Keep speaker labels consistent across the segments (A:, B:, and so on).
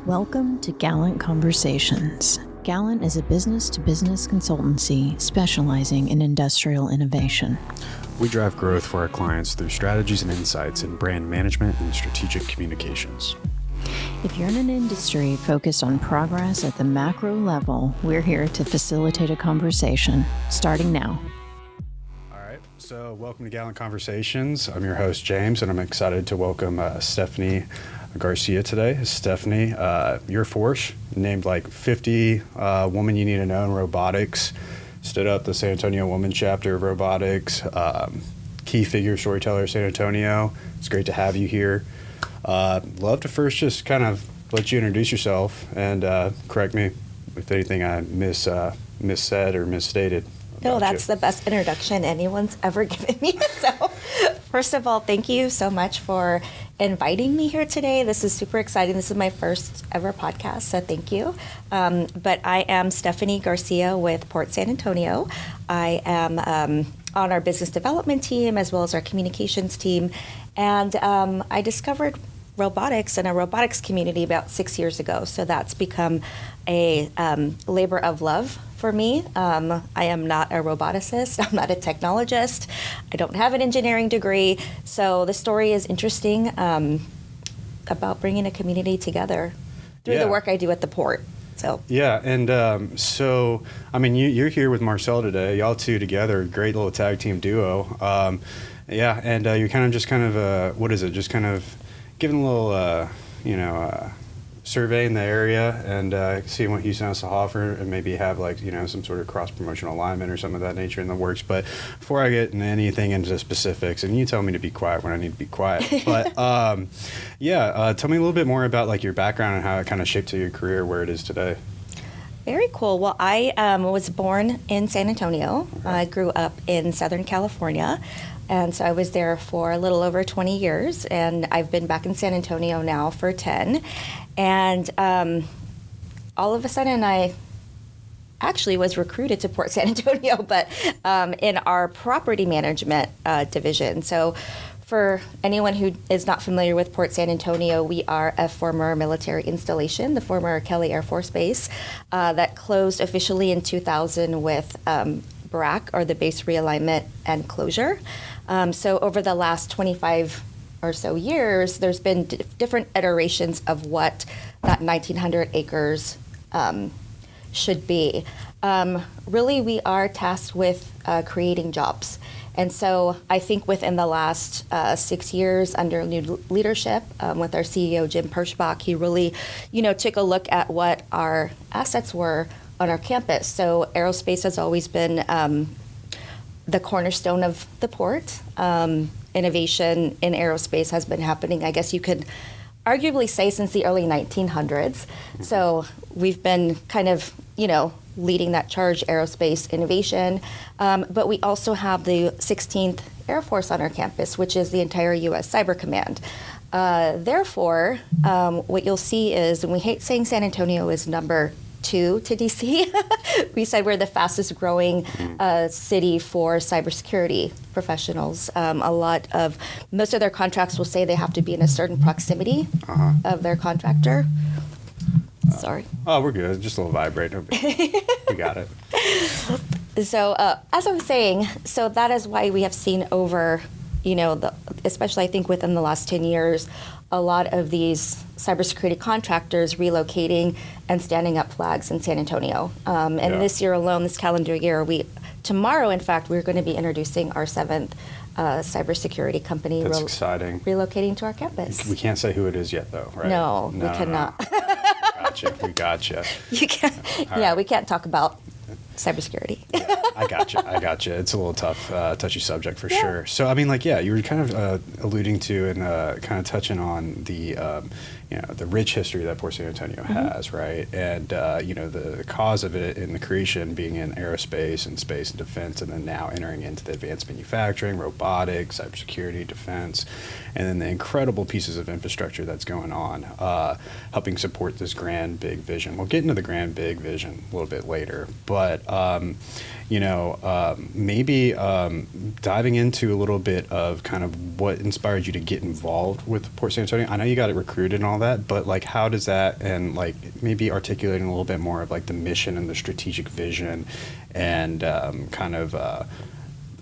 A: Welcome to Gallant Conversations. Gallant is a business-to-business consultancy specializing in industrial innovation.
B: We drive growth for our clients through strategies and insights in brand management and strategic communications.
A: If you're in an industry focused on progress at the macro level, we're here to facilitate a conversation, starting now.
B: All right, so welcome to Gallant Conversations. I'm your host, James, and I'm excited to welcome Stephanie Garcia today. Stephanie, your force, named like 50 woman you need to know in robotics, stood up the San Antonio Women chapter of robotics, key figure storyteller San Antonio. It's great to have you here. Love to first just kind of let you introduce yourself and correct me if anything I missaid or misstated.
C: No, that's the best introduction anyone's ever given me. So, first of all, thank you so much for inviting me here today. This is super exciting. This is my first ever podcast, so thank you. But I am Stephanie Garcia with Port San Antonio. I am on our business development team as well as our communications team. And I discovered robotics in a robotics community about 6 years ago. So that's become a labor of love for me. I am not a roboticist. I'm not a technologist. I don't have an engineering degree. So the story is interesting about bringing a community together through the work I do at the port. So
B: yeah, and so I mean, you're here with Marcel today. Y'all two together, great little tag team duo. Yeah, and you're what is it? Just kind of giving a little, survey in the area and seeing what Houston has to offer, and maybe have some sort of cross-promotional alignment or something of that nature in the works. But before I get into anything into specifics, and you tell me to be quiet when I need to be quiet, but tell me a little bit more about your background and how it kind of shaped to your career where it is today.
C: Very cool. Well, I was born in San Antonio. Okay. I grew up in Southern California. And so I was there for a little over 20 years, and I've been back in San Antonio now for 10. And all of a sudden, I actually was recruited to Port San Antonio, but in our property management division. So for anyone who is not familiar with Port San Antonio, we are a former military installation, the former Kelly Air Force Base, that closed officially in 2000 with BRAC, or the base realignment and closure. So over the last 25 or so years, there's been different iterations of what that 1,900 acres should be. Really, we are tasked with creating jobs. And so I think within the last 6 years under new leadership with our CEO, Jim Perschbach, he really, took a look at what our assets were on our campus. So aerospace has always been the cornerstone of the port. Innovation in aerospace has been happening, I guess you could arguably say, since the early 1900s. Mm-hmm. So we've been kind of, leading that charge, aerospace innovation. But we also have the 16th Air Force on our campus, which is the entire U.S. Cyber Command. Therefore, what you'll see is, and we hate saying San Antonio is number 2 to DC. We said we're the fastest growing city for cybersecurity professionals. Most of their contracts will say they have to be in a certain proximity of their contractor. Sorry.
B: Oh, we're good. Just a little vibrate. We got it.
C: So as I was saying, so that is why we have seen over, especially I think within the last 10 years, a lot of these cybersecurity contractors relocating and standing up flags in San Antonio. This year alone, this calendar year, tomorrow, in fact, we're going to be introducing our 7th cybersecurity company.
B: That's exciting.
C: Relocating to our campus.
B: We can't say who it is yet, though, right?
C: No, we cannot.
B: We gotcha.
C: You can't. Right. We can't talk about cybersecurity.
B: Yeah, I gotcha. It's a little tough, touchy subject for sure. So, I mean, you were kind of alluding to and kind of touching on the, the rich history that Port San Antonio has, right? And, the cause of it in the creation being in aerospace and space and defense, and then now entering into the advanced manufacturing, robotics, cybersecurity, defense, and then the incredible pieces of infrastructure that's going on, helping support this grand, big vision. We'll get into the grand, big vision a little bit later, but but maybe diving into a little bit of kind of what inspired you to get involved with Port San Antonio. I know you got it recruited and all that, but like, how does that, and like maybe articulating a little bit more of like the mission and the strategic vision, and kind of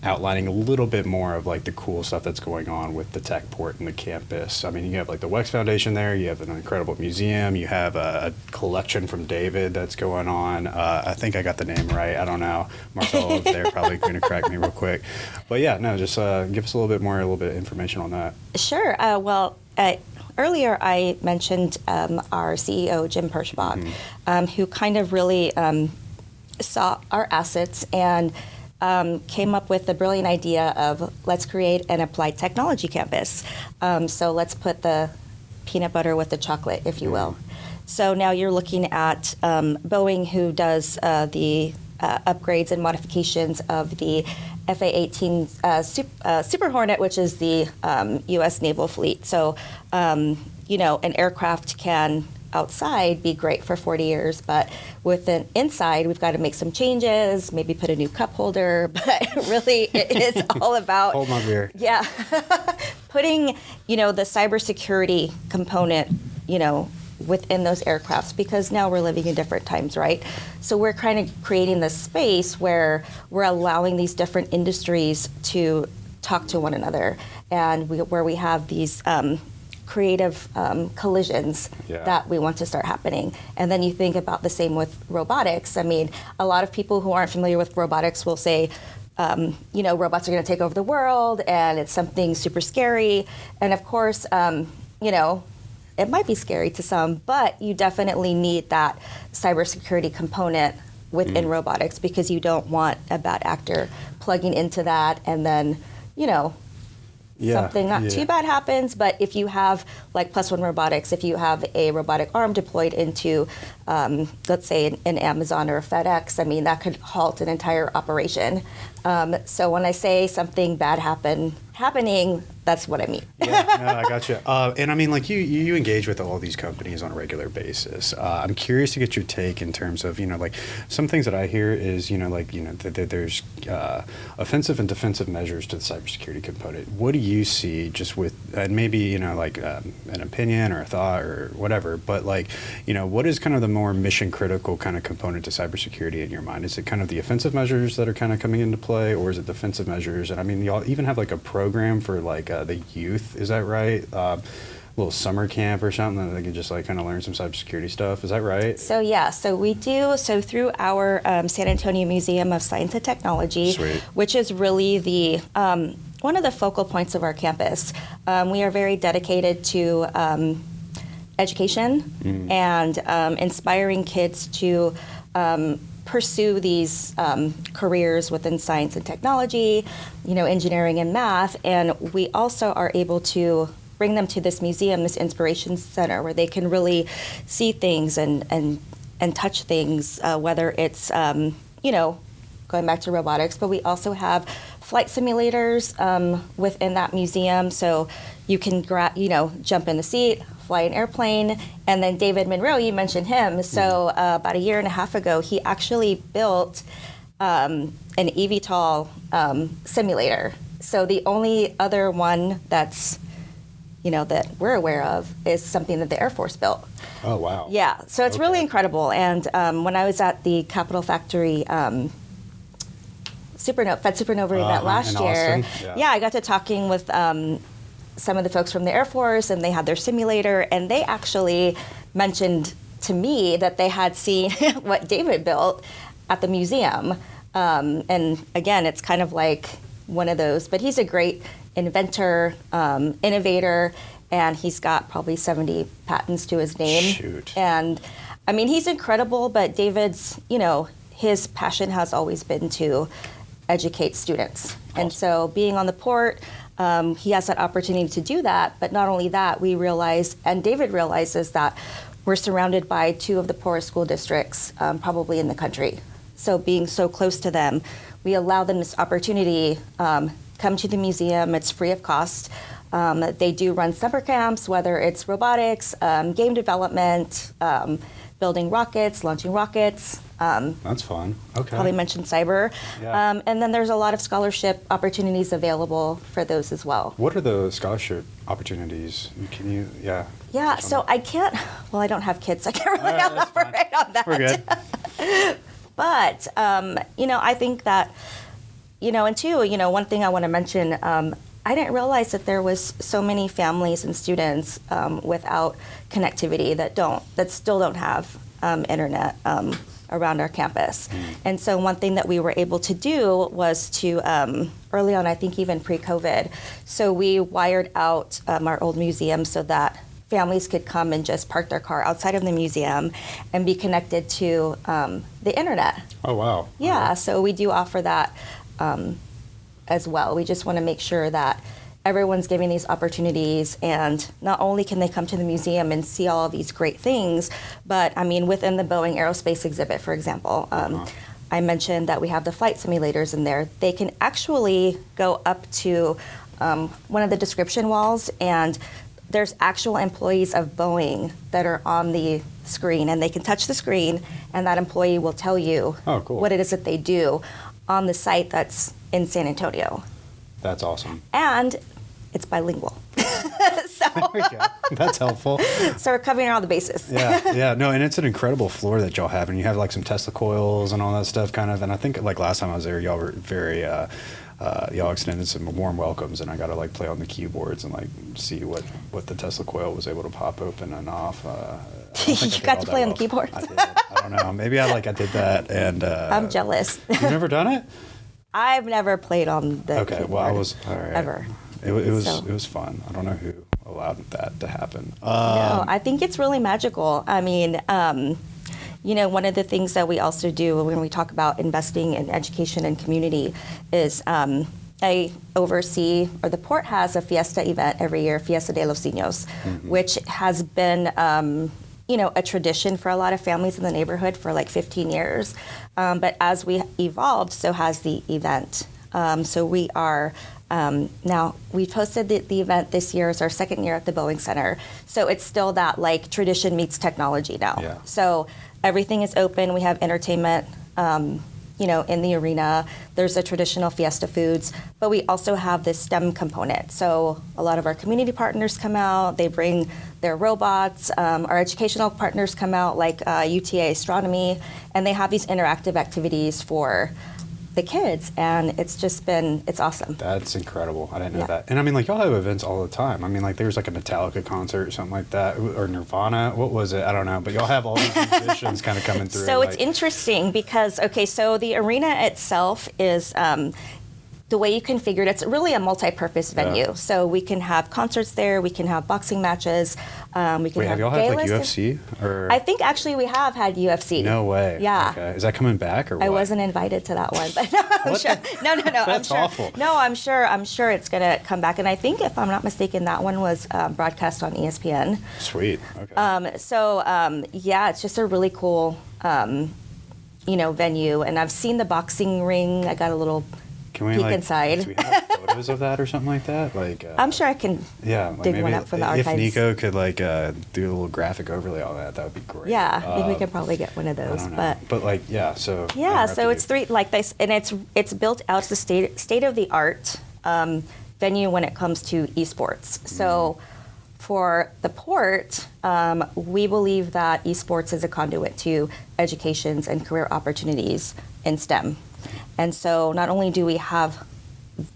B: outlining a little bit more of like the cool stuff that's going on with the tech port and the campus. I mean, you have like the Wex Foundation there, you have an incredible museum, you have a collection from David that's going on. I think I got the name right, I don't know. Marcel over there probably going to correct me real quick. But yeah, no, just give us a little bit of information on that.
C: Sure. Earlier I mentioned our CEO, Jim Perschbach, who kind of really saw our assets and came up with the brilliant idea of let's create an applied technology campus. So let's put the peanut butter with the chocolate, if you will. So now you're looking at Boeing, who does the upgrades and modifications of the FA-18 Super Hornet, which is the U.S. naval fleet. So, an aircraft can outside be great for 40 years, but with an inside, we've got to make some changes, maybe put a new cup holder, but really it is all about
B: hold my beer.
C: Yeah. Putting, the cybersecurity component, within those aircrafts, because now we're living in different times, right? So we're kind of creating this space where we're allowing these different industries to talk to one another, and where we have these creative collisions that we want to start happening. And then you think about the same with robotics. I mean, a lot of people who aren't familiar with robotics will say, robots are going to take over the world, and it's something super scary. And of course, it might be scary to some, but you definitely need that cybersecurity component within robotics, because you don't want a bad actor plugging into that and then, something not too bad happens. But if you have, like Plus One Robotics, if you have a robotic arm deployed into, let's say, an Amazon or a FedEx, I mean, that could halt an entire operation. So when I say something bad happening, that's what I mean.
B: Yeah, no, I got you. And I mean, like you engage with all these companies on a regular basis. I'm curious to get your take in terms of, like some things that I hear is, that there's offensive and defensive measures to the cybersecurity component. What do you see just with, and maybe, an opinion or a thought or whatever, but like, what is kind of the more mission critical kind of component to cybersecurity in your mind? Is it kind of the offensive measures that are kind of coming into play, or is it defensive measures? And I mean, y'all even have like a program for like the youth, is that right? Little summer camp or something that they can just like kind of learn some cybersecurity stuff, is that right?
C: So yeah, so we do, so through our San Antonio Museum of Science and Technology,
B: Sweet.
C: Which is really the one of the focal points of our campus. We are very dedicated to education and inspiring kids to pursue these careers within science and technology, engineering and math. And we also are able to bring them to this museum, this inspiration center, where they can really see things and touch things, whether it's, going back to robotics, but we also have flight simulators within that museum. So you can, jump in the seat, fly an airplane. And then David Monroe, you mentioned him. So about a year and a half ago, he actually built an eVTOL simulator. So the only other one that's, that we're aware of is something that the Air Force built.
B: Oh, wow.
C: Yeah, so it's really incredible. And when I was at the Capitol Factory Fed Supernova event last year, I got to talking with some of the folks from the Air Force, and they had their simulator, and they actually mentioned to me that they had seen what David built at the museum. And again, it's kind of like one of those, but he's a great inventor, innovator, and he's got probably 70 patents to his name.
B: Shoot.
C: And I mean, he's incredible, but David's, his passion has always been to educate students. Awesome. And so being on the port, he has that opportunity to do that. But not only that, we realize, and David realizes, that we're surrounded by two of the poorest school districts probably in the country. So being so close to them, we allow them this opportunity, come to the museum, it's free of cost. They do run summer camps, whether it's robotics, game development, building rockets, launching rockets.
B: That's fun. Okay.
C: Probably mentioned cyber.
B: Yeah.
C: And then there's a lot of scholarship opportunities available for those as well.
B: What are the scholarship opportunities? Can you,
C: Yeah,
B: touch on
C: so
B: that?
C: I can't, well, I don't have kids, so I can't really
B: All right, that's fine.
C: elaborate on that.
B: We're good.
C: But, I think that, and two, one thing I want to mention, I didn't realize that there was so many families and students without connectivity that still don't have internet around our campus. And so one thing that we were able to do was to, early on, I think even pre-COVID, so we wired out our old museum so that families could come and just park their car outside of the museum and be connected to the internet.
B: Oh, wow.
C: Yeah, so we do offer that as well. We just want to make sure that everyone's giving these opportunities, and not only can they come to the museum and see all of these great things, but within the Boeing aerospace exhibit, for example, I mentioned that we have the flight simulators in there. They can actually go up to one of the description walls, and there's actual employees of Boeing that are on the screen, and they can touch the screen, and that employee will tell you what it is that they do on the site that's in San Antonio.
B: That's awesome.
C: And it's bilingual.
B: There we go. That's helpful.
C: So we're covering all the bases.
B: Yeah. No, and it's an incredible floor that y'all have, and you have like some Tesla coils and all that stuff kind of, and I think like last time I was there, y'all were very, y'all extended some warm welcomes, and I got to like play on the keyboards and like see what the Tesla coil was able to pop open and off.
C: You got to play on the keyboards?
B: I did. I don't know. Maybe I did that, and
C: I'm jealous.
B: You've never done it?
C: I've never played on the
B: Okay,
C: keyboard.
B: well, I was all right.
C: Ever.
B: It was fun. I don't know who allowed that to happen.
C: No, I think it's really magical. One of the things that we also do when we talk about investing in education and community is I oversee, or the port has a fiesta event every year, Fiesta de los Niños, which has been a tradition for a lot of families in the neighborhood for like 15 years. But as we evolved, so has the event. So we are now, we've hosted the event this year. It's our second year at the Boeing Center. So it's still that like tradition meets technology now.
B: Yeah.
C: So everything is open. We have entertainment, in the arena. There's the traditional fiesta foods, but we also have this STEM component. So a lot of our community partners come out. They bring their robots. Our educational partners come out, like UTA Astronomy, and they have these interactive activities for the kids, and it's awesome.
B: That's incredible. I didn't know that. And y'all have events all the time. There's like a Metallica concert or something like that, or Nirvana. What was it? I don't know. But y'all have all these musicians kind of coming through.
C: So it's interesting because, so the arena itself is the way you configure it, it's really a multi-purpose venue.
B: Yeah.
C: So we can have concerts there, we can have boxing matches, we can
B: Wait, have y'all had like UFC? Or?
C: I think actually we have had UFC.
B: No way.
C: Yeah.
B: Okay. Is that coming back or what?
C: I wasn't invited to that one, but no, I'm sure. No.
B: That's
C: I'm sure.
B: awful.
C: No, I'm sure it's gonna come back, and I think if I'm not mistaken, that one was broadcast on ESPN.
B: Sweet. Okay.
C: It's just a really cool, venue, and I've seen the boxing ring. I got a little
B: Can we
C: peek inside.
B: Do we have photos of that or something like that?
C: I'm sure I can dig one up from the archives.
B: If Nico could do a little graphic overlay on that would be great.
C: Yeah, I think we could probably get one of those.
B: So
C: so it's three like this, and it's built out as a state of the art venue when it comes to esports. So for the port, we believe that esports is a conduit to educations and career opportunities in STEM. And so not only do we have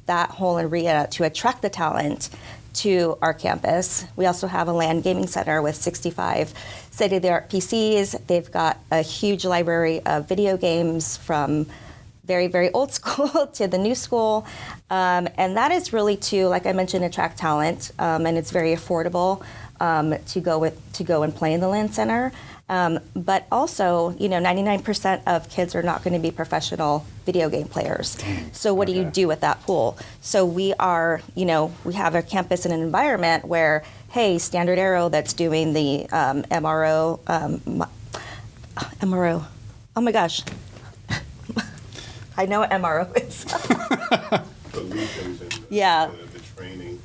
C: that whole arena to attract the talent to our campus, we also have a LAN gaming center with 65 state-of-the-art PCs. They've got a huge library of video games from very, very old school to the new school. And that is really to, like I mentioned, attract talent. And it's very affordable to go and play in the LAN center. But also, 99% of kids are not going to be professional video game players. So what do you do with that pool? So we are, we have a campus in an environment where, hey, Standard Aero that's doing the MRO, oh my gosh. I know what MRO is.
D: Solutions and
C: Yeah.
D: the training.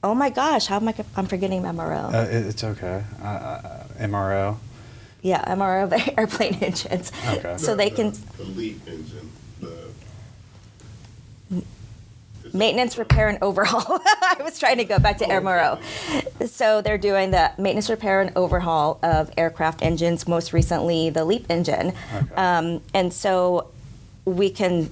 C: Oh my gosh, I'm forgetting MRO.
B: It's okay. MRO.
C: Yeah, MRO of airplane engines.
B: Okay.
C: So they can
D: the LEAP engine.
C: maintenance, repair, and overhaul. I was trying to go back to MRO. So they're doing the maintenance, repair, and overhaul of aircraft engines, most recently the LEAP engine.
B: Okay.
C: And so we can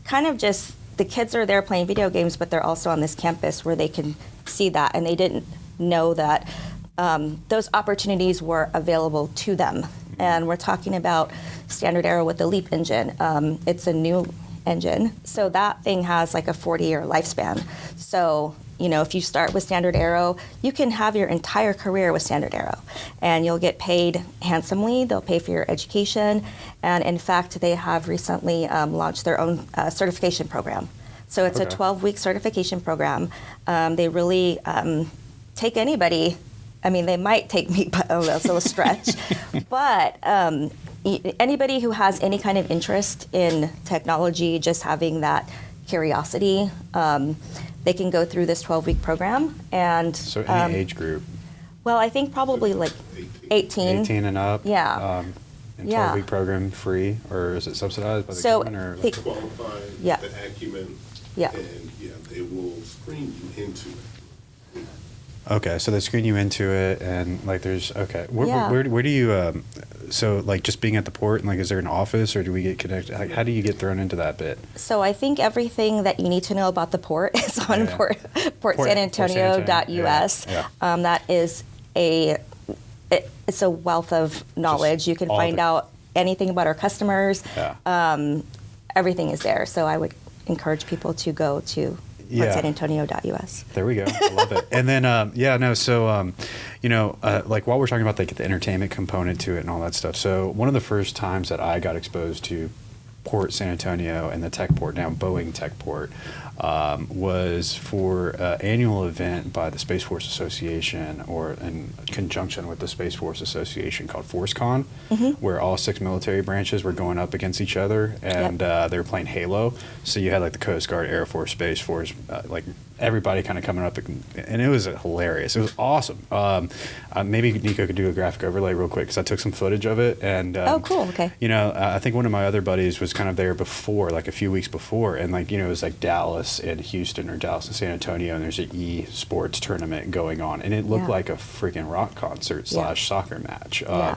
C: kind of just, the kids are there playing video games, but they're also on this campus where they can see that, and they didn't know that those opportunities were available to them. And we're talking about Standard Aero with the LEAP engine. It's a new engine, so that thing has like a 40-year lifespan. So, if you start with Standard Aero, you can have your entire career with Standard Aero, and you'll get paid handsomely. They'll pay for your education, and in fact, they have recently launched their own certification program. So it's a 12-week certification program. They really take anybody. I mean, they might take me, but that's a stretch. But anybody who has any kind of interest in technology, just having that curiosity, they can go through this 12-week program. And
B: So any age group?
C: well, I think probably like 18.
B: 18 and up?
C: Yeah.
B: And
C: Yeah.
B: 12-week program free, or is it subsidized by the
C: So
B: government?
C: the-
D: Qualified,
C: Yeah.
D: the acumen,
C: Yeah.
D: and they will screen you into it.
B: Okay, so they screen you into it, and like there's Where,
C: Yeah.
B: where do you so like just being at the port, and like is there an office, or do we get connected? Like, how do you get thrown into that bit?
C: So I think everything that you need to know about the port is on
B: Yeah.
C: portsanantonio.us.
B: Yeah.
C: That is it's a wealth of knowledge. You can
B: all
C: find
B: the-
C: out anything about our customers.
B: Yeah.
C: Everything is there. So I would encourage people to go to
B: Yeah.
C: portsanantonio.us.
B: There we go. I love it. And then, like while we're talking about like the entertainment component to it and all that stuff. So one of the first times that I got exposed to Port San Antonio and the tech port, now Boeing tech port, was for an annual event by the Space Force Association, or in conjunction with the Space Force Association, called ForceCon, where all 6 military branches were going up against each other, and they were playing Halo. So you had like the Coast Guard, Air Force, Space Force, like everybody kind of coming up, and it was hilarious. It was awesome. Maybe Nico could do a graphic overlay real quick, because I took some footage of it. And
C: Oh, cool. Okay.
B: I think one of my other buddies was kind of there before, like a few weeks before, and like it was like Dallas and Houston, or Dallas and San Antonio, and there's an e-sports tournament going on, and it looked
C: Yeah.
B: like a freaking rock concert /
C: Yeah.
B: soccer match.
C: Yeah.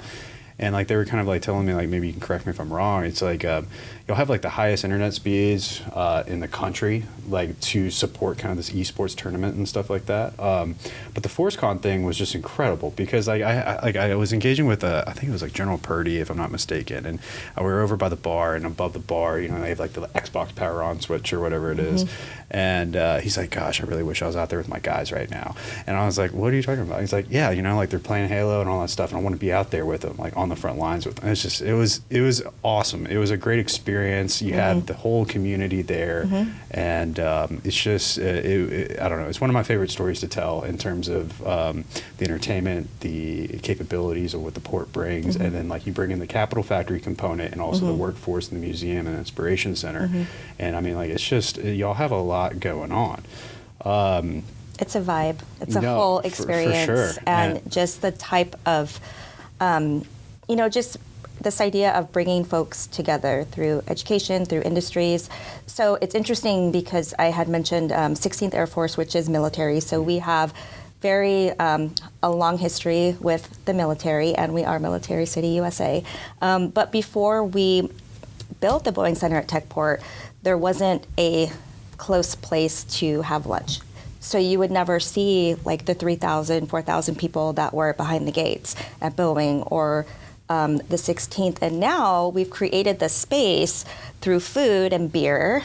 B: And like they were kind of like telling me, like, maybe you can correct me if I'm wrong. It's like you'll have like the highest internet speeds in the country, like to support kind of this esports tournament and stuff like that. But the ForceCon thing was just incredible, because like I was engaging with I think it was like General Purdy, if I'm not mistaken, and we were over by the bar, and above the bar, they have like the Xbox Power On switch or whatever it is. And he's like, "Gosh, I really wish I was out there with my guys right now." And I was like, "What are you talking about?" He's like, "Yeah, like they're playing Halo and all that stuff, and I want to be out there with them, like on the front lines with them." And it was awesome. It was a great experience. You had the whole community there, and it's just I don't know. It's one of my favorite stories to tell in terms of the entertainment, the capabilities of what the port brings, and then like you bring in the Capital Factory component, and also the workforce in the museum and Inspiration Center, and I mean, like, it's just y'all have a lot going on.
C: It's a vibe. It's a
B: No,
C: whole
B: for
C: experience,
B: sure.
C: and
B: And-
C: just the type of, just this idea of bringing folks together through education, through industries. So it's interesting because I had mentioned 16th Air Force, which is military. So we have a long history with the military, and we are Military City, USA. But before we built the Boeing Center at Techport, there wasn't a close place to have lunch. So you would never see like the 3,000, 4,000 people that were behind the gates at Boeing, or the 16th. And now we've created this space through food and beer,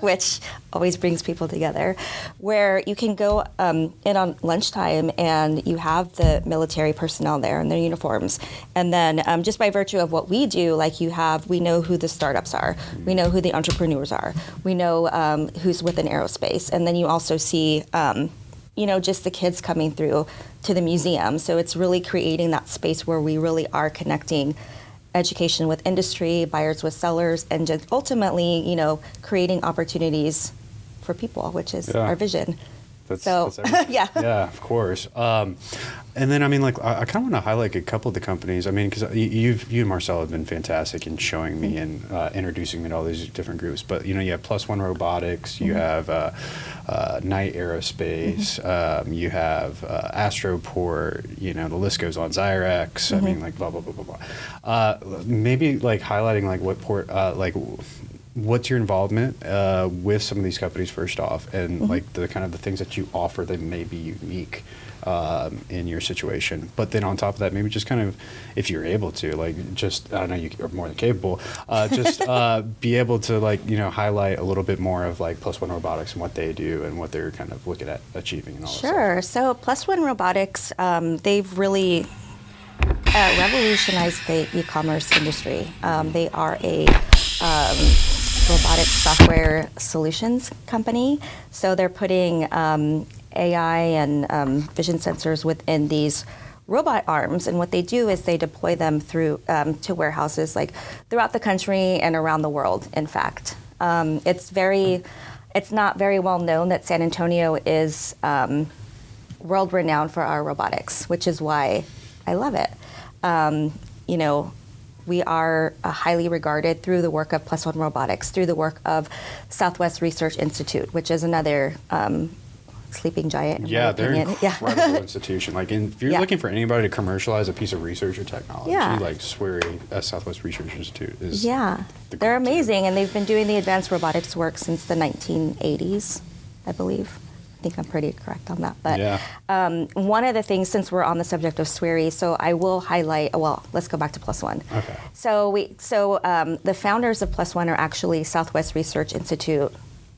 C: which always brings people together, where you can go in on lunchtime, and you have the military personnel there in their uniforms. And then just by virtue of what we do, like we know who the startups are, we know who the entrepreneurs are, we know who's within aerospace. And then you also see just the kids coming through to the museum. So it's really creating that space where we really are connecting education with industry, buyers with sellers, and just ultimately, creating opportunities for people, which is our vision.
B: That's everything.
C: yeah.
B: Yeah, of course. And then, I mean, like, I kind of want to highlight a couple of the companies. I mean, because you and Marcel have been fantastic in showing me and introducing me to all these different groups. But, you know, you have Plus One Robotics, you have Knight Aerospace, you have Astroport, you know, the list goes on, Zyrex, I mean, like, blah, blah, blah, blah, blah. Maybe, like, highlighting, like, what's your involvement with some of these companies first off, and like the kind of the things that you offer that may be unique in your situation. But then on top of that, maybe just kind of, if you're able to, like, just, I know you are more than capable, just be able to, like, you know, highlight a little bit more of like Plus One Robotics and what they do and what they're kind of looking at achieving and all that
C: Sure. So Plus One Robotics, they've really revolutionized the e-commerce industry. They are a robotic software solutions company. So they're putting AI and vision sensors within these robot arms, and what they do is they deploy them through to warehouses like throughout the country and around the world. In fact, it's not very well known that San Antonio is world renowned for our robotics, which is why I love it. You know, we are highly regarded through the work of Plus One Robotics, through the work of Southwest Research Institute, which is another sleeping giant. In my
B: they're
C: opinion.
B: incredible institution. Like, if you're looking for anybody to commercialize a piece of research or technology, like Swery at Southwest Research Institute is
C: they're amazing, and they've been doing the advanced robotics work since the 1980s, I believe. I think I'm pretty correct on that. But one of the things, since we're on the subject of Swery, so I will highlight, well, let's go back to Plus One.
B: Okay.
C: So the founders of Plus One are actually Southwest Research Institute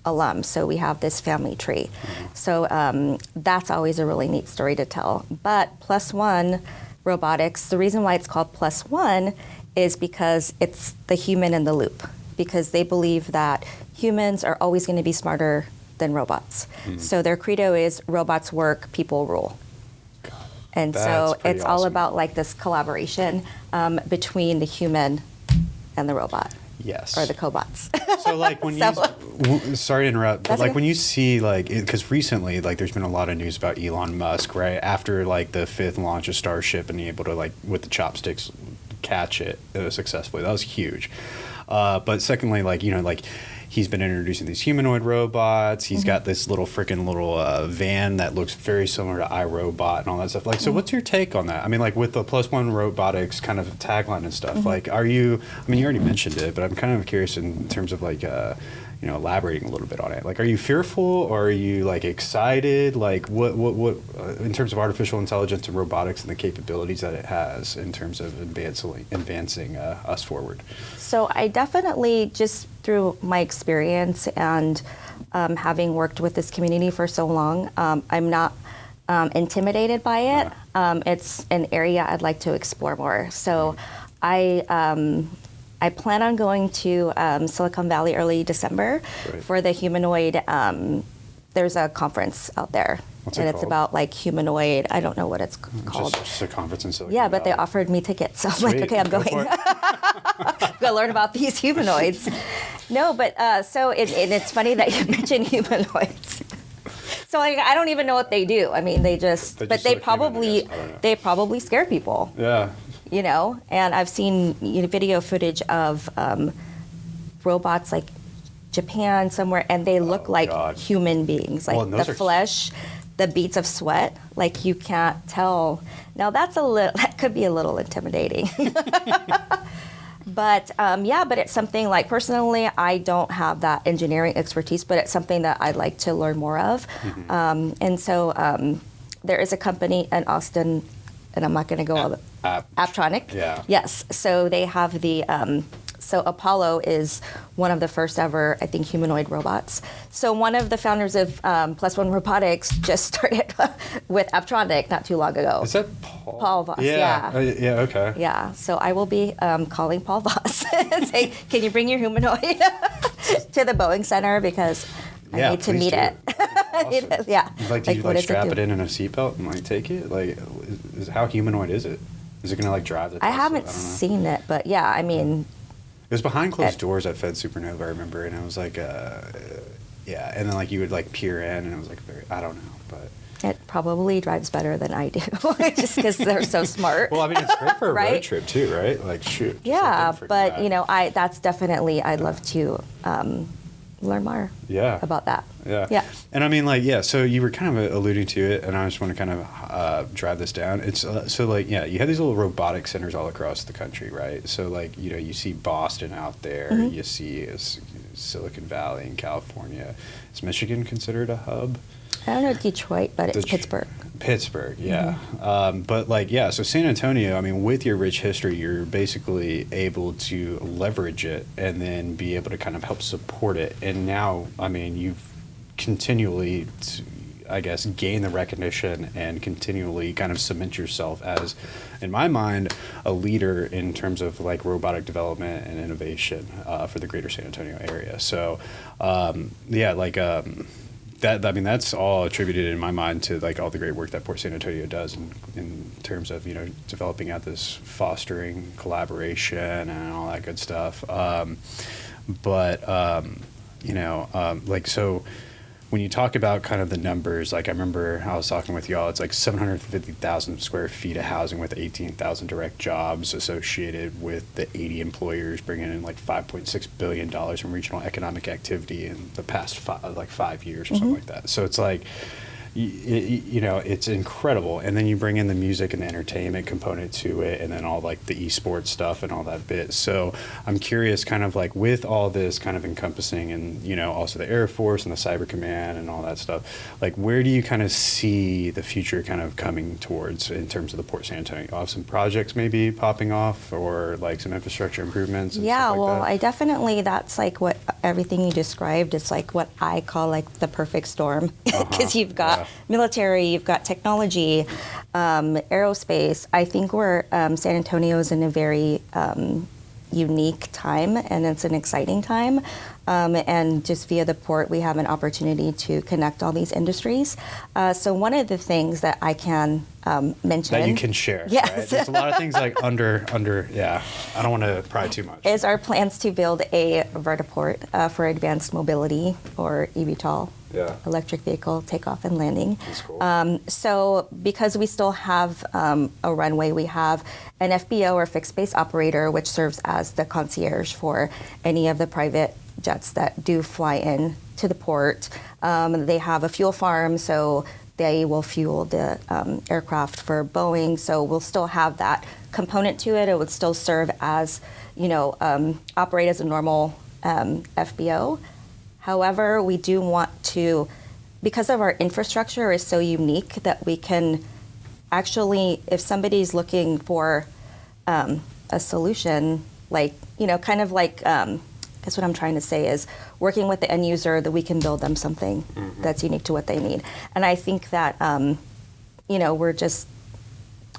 C: alums. So we have this family tree. So that's always a really neat story to tell. But Plus One Robotics, the reason why it's called Plus One is because it's the human in the loop, because they believe that humans are always going to be smarter than robots. So their credo is robots work, people rule. And so it's all about like this collaboration between the human and the robot.
B: Yes.
C: Or the cobots.
B: So like when sorry to interrupt, but like when you see like, because recently like there's been a lot of news about Elon Musk, right? After like the 5th launch of Starship and able to like with the chopsticks catch it successfully. That was huge. But secondly, like, you know, like he's been introducing these humanoid robots. He's got this little van that looks very similar to iRobot and all that stuff. Like, so what's your take on that? I mean, like with the Plus One Robotics kind of tagline and stuff, like, are you, I mean, you already mentioned it, but I'm kind of curious in terms of like, you know, elaborating a little bit on it. Like, are you fearful or are you like excited? Like what in terms of artificial intelligence and robotics and the capabilities that it has in terms of advancing us forward?
C: So I definitely, just through my experience and having worked with this community for so long, I'm not intimidated by it. It's an area I'd like to explore more. So I plan on going to Silicon Valley early December for the humanoid. There's a conference out there.
B: What's
C: and
B: it
C: it's
B: called?
C: about like humanoid. I don't know what it's called.
B: Just a conference in Silicon
C: Yeah, but they
B: Valley.
C: offered me tickets. So I was
B: Sweet.
C: like, okay, I'm
B: Go
C: going.
B: for it.
C: I'm going to learn about these humanoids. No, but so it's funny that you mentioned humanoids. So like, I don't even know what they do. I mean, they
B: look human, I guess.
C: they probably scare people.
B: Yeah.
C: You know, and I've seen video footage of robots like Japan somewhere, and they look like human beings, like the flesh, the beads of sweat, like you can't tell. Now that could be a little intimidating. But but it's something like, personally, I don't have that engineering expertise, but it's something that I'd like to learn more of. And so there is a company in Austin, and I'm not going to go Aptronic.
B: Yeah.
C: Yes. So they have the so Apollo is one of the first ever, I think, humanoid robots. So one of the founders of Plus One Robotics just started with Aptronic not too long ago.
B: Is that Paul?
C: Paul Voss.
B: Yeah.
C: Yeah.
B: Okay.
C: Yeah. So I will be calling Paul Voss and say, "Can you bring your humanoid to the Boeing Center, because I need to meet it."
B: Awesome.
C: Yeah.
B: Like, do you
C: what
B: like
C: does
B: strap it
C: do?
B: in a seatbelt and like take it? Like, how humanoid is it? Is it gonna like drive the
C: I
B: Tesla?
C: haven't
B: don't know.
C: seen it, but yeah, I mean,
B: It was behind closed doors at Fed Supernova, I remember, and I was like, yeah, and then like you would like peer in, and it was like I don't know. but.
C: It probably drives better than I do, just because they're so smart.
B: Well, I mean, it's great for a
C: Right?
B: road trip too, right? Like, shoot. just
C: Yeah,
B: like
C: but
B: that.
C: you know, that's definitely I'd love to learn more.
B: Yeah.
C: About that.
B: Yeah.
C: Yeah.
B: And I mean, like, yeah, so you were kind of alluding to it, and I just want to kind of drive this down. It's so, like, yeah, you have these little robotic centers all across the country, right? So, like, you know, you see Boston out there,
C: Mm-hmm.
B: you see Silicon Valley in California. Is Michigan considered a hub?
C: I don't know Detroit, but it's Pittsburgh.
B: Pittsburgh, yeah. But like, yeah, so San Antonio, I mean, with your rich history, you're basically able to leverage it and then be able to kind of help support it. And now, I mean, you've continually, I guess, gained the recognition and continually kind of cement yourself as, in my mind, a leader in terms of like robotic development and innovation for the greater San Antonio area. So, yeah, like, that, I mean, that's all attributed in my mind to like all the great work that Port San Antonio does in terms of, you know, developing out this fostering collaboration and all that good stuff. You know, like, so when you talk about kind of the numbers, like I remember I was talking with y'all, it's like 750,000 square feet of housing with 18,000 direct jobs associated with the 80 employers, bringing in like $5.6 billion in regional economic activity in the past 5 years or something like that. So it's like, you know, it's incredible. And then you bring in the music and the entertainment component to it, and then all like the esports stuff and all that bit. So I'm curious, kind of like with all this kind of encompassing, and, you know, also the Air Force and the Cyber Command and all that stuff, like where do you kind of see the future kind of coming towards in terms of the Port San Antonio? You have some projects maybe popping off, or like some infrastructure improvements and
C: Yeah,
B: stuff like
C: well,
B: that?
C: I definitely, that's like what everything you described is like what I call like the perfect storm, because you've got military, you've got technology, aerospace. I think we're San Antonio is in a very unique time, and it's an exciting time. And just via the port, we have an opportunity to connect all these industries. So one of the things that I can mention
B: That you can share.
C: Yes.
B: Right? There's a lot of things like under, yeah. I don't want to pry too much.
C: is our plans to build a vertiport for advanced mobility, or eVTOL.
B: Yeah.
C: Electric vehicle takeoff and landing.
B: That's cool.
C: So because we still have a runway, we have an FBO, or fixed base operator, which serves as the concierge for any of the private jets that do fly in to the port. They have a fuel farm, so they will fuel the aircraft for Boeing. So we'll still have that component to it. It would still serve as, you know, operate as a normal FBO. However, we do want to, because of our infrastructure is so unique, that we can actually, if somebody's looking for a solution, like, you know, kind of like, guess what I'm trying to say is working with the end user, that we can build them something that's unique to what they need. And I think that, you know,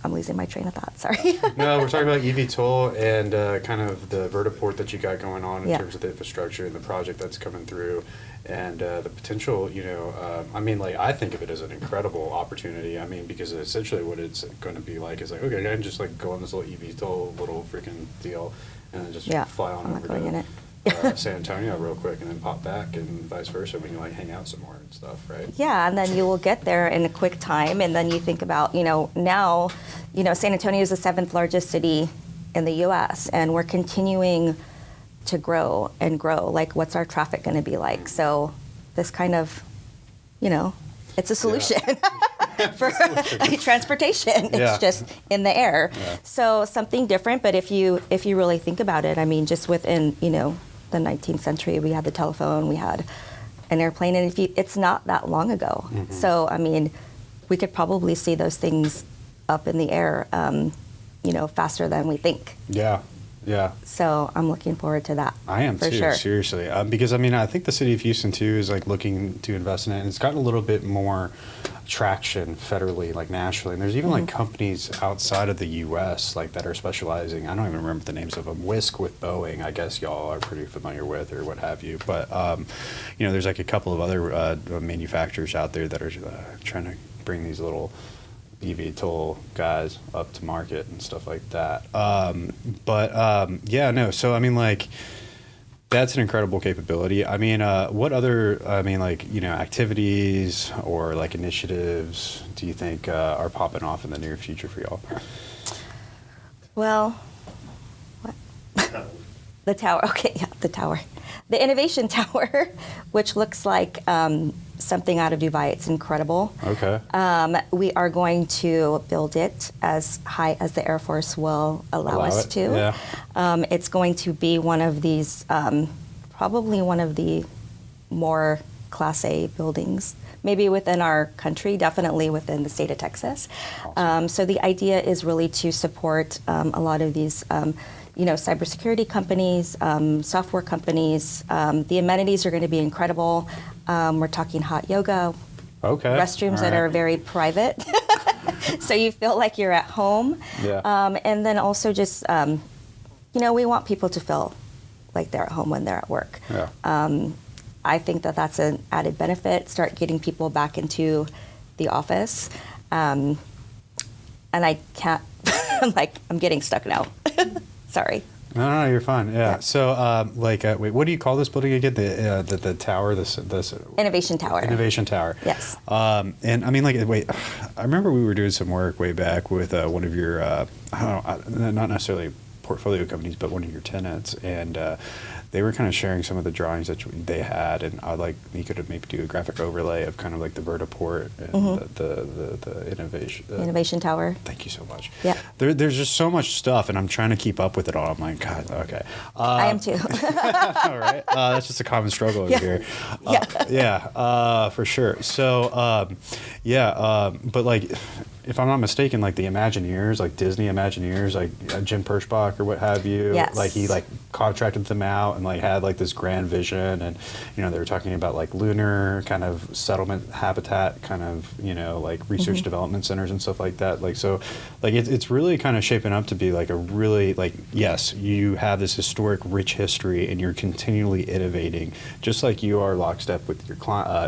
C: I'm losing my train of thought, sorry.
B: No, we're talking about eVTOL and kind of the vertiport that you got going on in terms of the infrastructure and the project that's coming through, and the potential, you know, I mean, like, I think of it as an incredible opportunity. I mean, because essentially what it's going to be like is like, okay, I can just like go on this little eVTOL little freaking deal and then just fly on
C: I'm not
B: over
C: going
B: to
C: in it.
B: San Antonio real quick and then pop back, and vice versa. We can like hang out some more and stuff, right?
C: Yeah, and then you will get there in a quick time, and then you think about, you know, now, you know, San Antonio is the 7th largest city in the U.S., and we're continuing to grow and grow. Like, what's our traffic going to be like? So this kind of, you know, it's a solution for transportation. It's just in the air.
B: Yeah.
C: So something different, but if you really think about it, I mean, just within, you know, the 19th century, we had the telephone, we had an airplane, and it's not that long ago. So, I mean, we could probably see those things up in the air, you know, faster than we think.
B: Yeah. Yeah.
C: So I'm looking forward to that.
B: I am
C: for
B: too,
C: sure.
B: seriously. Because I mean, I think the city of Houston too is like looking to invest in it, and it's gotten a little bit more traction federally, like nationally. And there's even like companies outside of the U.S. like that are specializing. I don't even remember the names of them. Whisk with Boeing, I guess y'all are pretty familiar with, or what have you. But you know, there's like a couple of other manufacturers out there that are trying to bring these little eVTOL guys up to market and stuff like that. Yeah, no. So I mean, like, That's an incredible capability. I mean, what other, activities or like initiatives do you think are popping off in the near future for y'all?
C: Well, what? The tower. Okay, yeah, the tower. The innovation tower, which looks like something out of Dubai. It's incredible.
B: Okay.
C: We are going to build it as high as the Air Force will allow us to.
B: Yeah.
C: It's going to be one of these, probably one of the more Class A buildings, maybe within our country, definitely within the state of Texas.
B: Awesome.
C: So the idea is really to support a lot of these cybersecurity companies, software companies. The amenities are going to be incredible. We're talking hot yoga,
B: Okay.
C: restrooms
B: All
C: that
B: right.
C: are very private, so you feel like you're at home.
B: Yeah.
C: And then also just, we want people to feel like they're at home when they're at work.
B: Yeah.
C: I think that that's an added benefit. Start getting people back into the office. And I can't, I'm getting stuck now. Sorry.
B: No, you're fine. Yeah.
C: Yeah.
B: So, wait, what do you call this building again? The tower. This
C: Innovation Tower.
B: Innovation Tower.
C: Yes.
B: And I mean, wait. I remember we were doing some work way back with one of your, not necessarily portfolio companies, but one of your tenants, and they were kind of sharing some of the drawings that they had, and you could maybe do a graphic overlay of kind of like the vertiport and the
C: Innovation Tower.
B: Thank you so much.
C: Yeah.
B: There's just so much stuff, and I'm trying to keep up with it all. I'm like, God, okay.
C: I am too.
B: All right. That's just a common struggle over
C: Yeah.
B: here.
C: Yeah.
B: For sure. So, but like, if I'm not mistaken, like the Imagineers, like Disney Imagineers, like Jim Pershbach or what have you,
C: Yes.
B: like he like contracted them out and like had like this grand vision, and they were talking about like lunar kind of settlement habitat, kind of like research development centers and stuff like that. Like so, like it's really kind of shaping up to be like a really like yes, you have this historic rich history and you're continually innovating, just like you are lockstep with your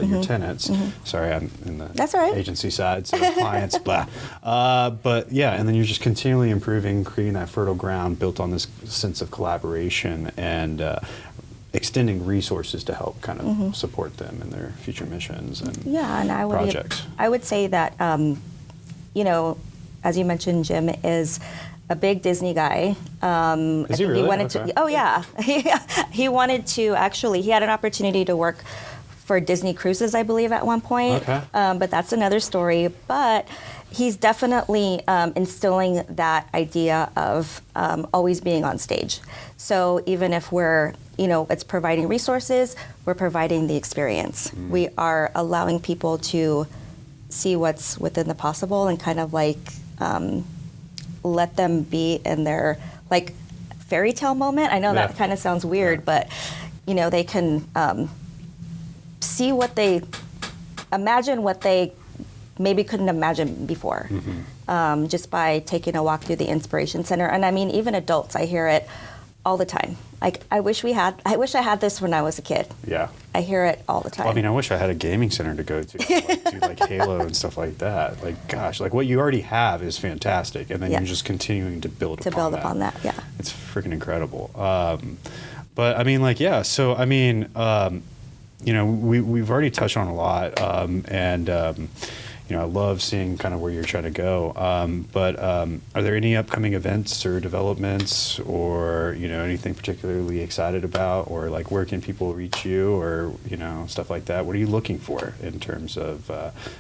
B: your tenants. Sorry, I'm in the
C: That's all right.
B: agency side, so clients, blah. But yeah, and then you're just continually improving, creating that fertile ground built on this sense of collaboration and extending resources to help kind of support them in their future missions and projects.
C: I would say that, as you mentioned, Jim is a big Disney guy.
B: Is he really?
C: He wanted
B: Okay.
C: to. Oh yeah, he wanted to actually. He had an opportunity to work for Disney Cruises, I believe, at one point.
B: Okay.
C: But that's another story. But he's definitely instilling that idea of always being on stage. So even if we're, it's providing resources, we're providing the experience. We are allowing people to see what's within the possible and kind of like let them be in their like fairy tale moment. I know that kind of sounds weird, but they can see what they imagine, what they maybe couldn't imagine before, just by taking a walk through the Inspiration Center. And I mean, even adults, I hear it all the time. Like, I wish I had this when I was a kid.
B: Yeah.
C: I hear it all the time.
B: Well, I mean, I wish I had a gaming center to go to, do like Halo and stuff like that. Like, gosh, like what you already have is fantastic, and then you're just continuing to build upon that.
C: Yeah.
B: It's freaking incredible. But I mean, like, yeah. So I mean, we've already touched on a lot, and I love seeing kind of where you're trying to go. But are there any upcoming events or developments, or anything particularly excited about, or like where can people reach you, or stuff like that? What are you looking for in terms of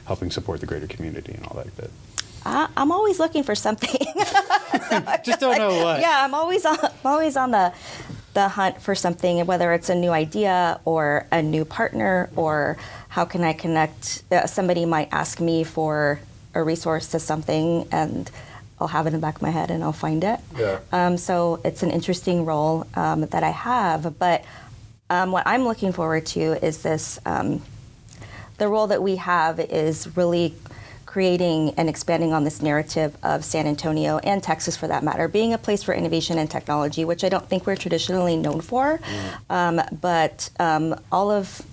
B: helping support the greater community and all that bit?
C: I'm always looking for something.
B: Just don't know what.
C: Yeah, I'm always on the hunt for something, whether it's a new idea or a new partner, or how can I connect. Somebody might ask me for a resource to something, and I'll have it in the back of my head and I'll find it.
B: Yeah.
C: So it's an interesting role that I have. But what I'm looking forward to is this. The role that we have is really creating and expanding on this narrative of San Antonio and Texas, for that matter, being a place for innovation and technology, which I don't think we're traditionally known for. But all of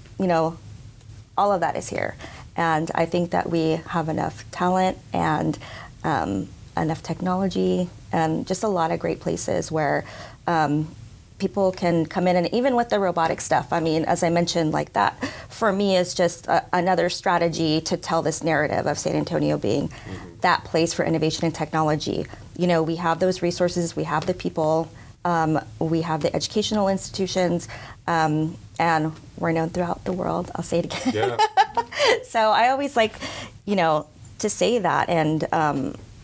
C: that is here, and I think that we have enough talent and enough technology and just a lot of great places where people can come in, and even with the robotic stuff, I mean, as I mentioned, like that for me is just another strategy to tell this narrative of San Antonio being that place for innovation and technology. You know, we have those resources, we have the people, we have the educational institutions, and we're known throughout the world. I'll say it again.
B: Yeah.
C: So I always like, you know, to say that, and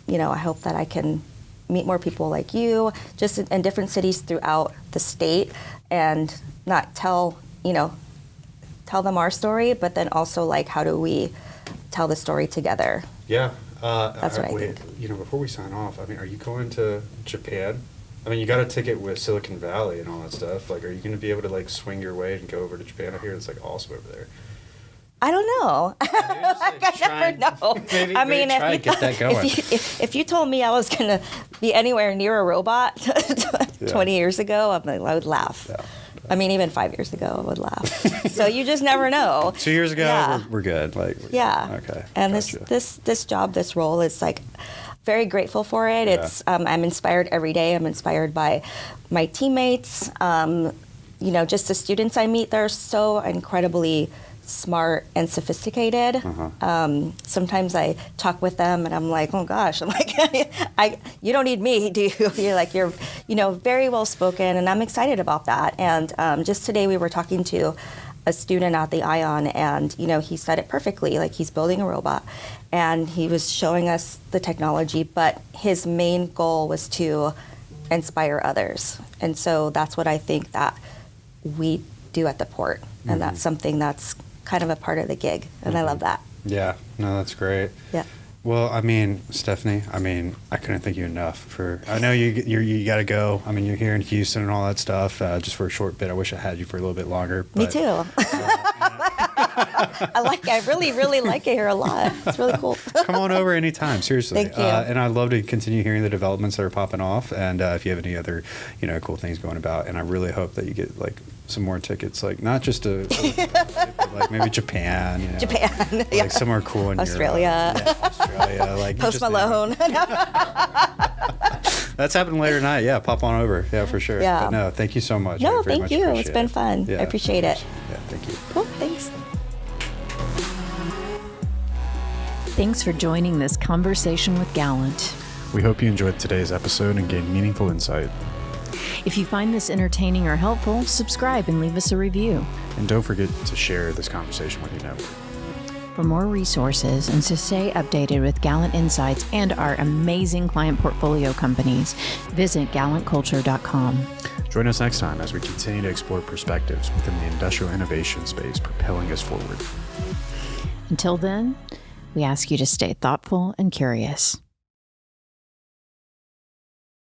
C: you know, I hope that I can meet more people like you, just in different cities throughout the state, and not tell them our story, but then also like, how do we tell the story together?
B: Yeah.
C: That's what I
B: wait,
C: think.
B: You know, before we sign off, I mean, are you going to Japan? I mean, you got a ticket with Silicon Valley and all that stuff. Like, are you going to be able to like swing your way and go over to Japan? I hear it's like awesome over there.
C: I don't know. I never know.
B: Maybe,
C: I mean,
B: try and get that going.
C: if you told me I was going to be anywhere near a robot 20 years ago, I would laugh.
B: Yeah.
C: I mean, even 5 years ago, I would laugh. So you just never know.
B: 2 years ago,
C: Yeah.
B: we're good. Like,
C: Yeah.
B: Okay.
C: And
B: gotcha.
C: this job, this role is like very grateful for it.
B: Yeah.
C: It's I'm inspired every day. I'm inspired by my teammates. You know, just the students I meet. They're so incredibly smart and sophisticated. Sometimes I talk with them and I'm like, oh gosh, I'm like, you don't need me, do you? You're you know, very well spoken, and I'm excited about that. And just today we were talking to a student at the Ion, and you know, he said it perfectly. Like, he's building a robot, and he was showing us the technology, but his main goal was to inspire others. And so that's what I think that we do at the port, and that's something that's kind of a part of the gig, and I love that.
B: Yeah. No, that's great.
C: Yeah.
B: Well, I mean, Stephanie, I mean, I couldn't thank you enough for. I know you got to go. I mean, you're here in Houston and all that stuff. Just for a short bit. I wish I had you for a little bit longer. But,
C: Me too. I really like it here a lot. It's really cool.
B: Come on over anytime, seriously.
C: Thank you.
B: And I'd love to continue hearing the developments that are popping off, and if you have any other, you know, cool things going about. And I really hope that you get like some more tickets, like not just to but, like maybe Japan, you know,
C: Japan,
B: like
C: yeah.
B: somewhere cool in
C: Australia.
B: Europe. Yeah, Australia, like
C: Post
B: just
C: Malone.
B: That's happening later tonight. Yeah, pop on over. Yeah, for sure.
C: Yeah.
B: But no, thank you so much.
C: No,
B: I very
C: thank
B: much
C: you. It's
B: appreciate
C: been
B: it.
C: fun.
B: Yeah,
C: I appreciate it.
B: Yeah, thank you.
C: Cool. Thanks.
A: Thanks for joining this conversation with Gallant.
B: We hope you enjoyed today's episode and gained meaningful insight.
A: If you find this entertaining or helpful, subscribe and leave us a review.
B: And don't forget to share this conversation with your network.
A: For more resources and to stay updated with Gallant Insights and our amazing client portfolio companies, visit gallantculture.com.
B: Join us next time as we continue to explore perspectives within the industrial innovation space propelling us forward.
A: Until then, we ask you to stay thoughtful and curious.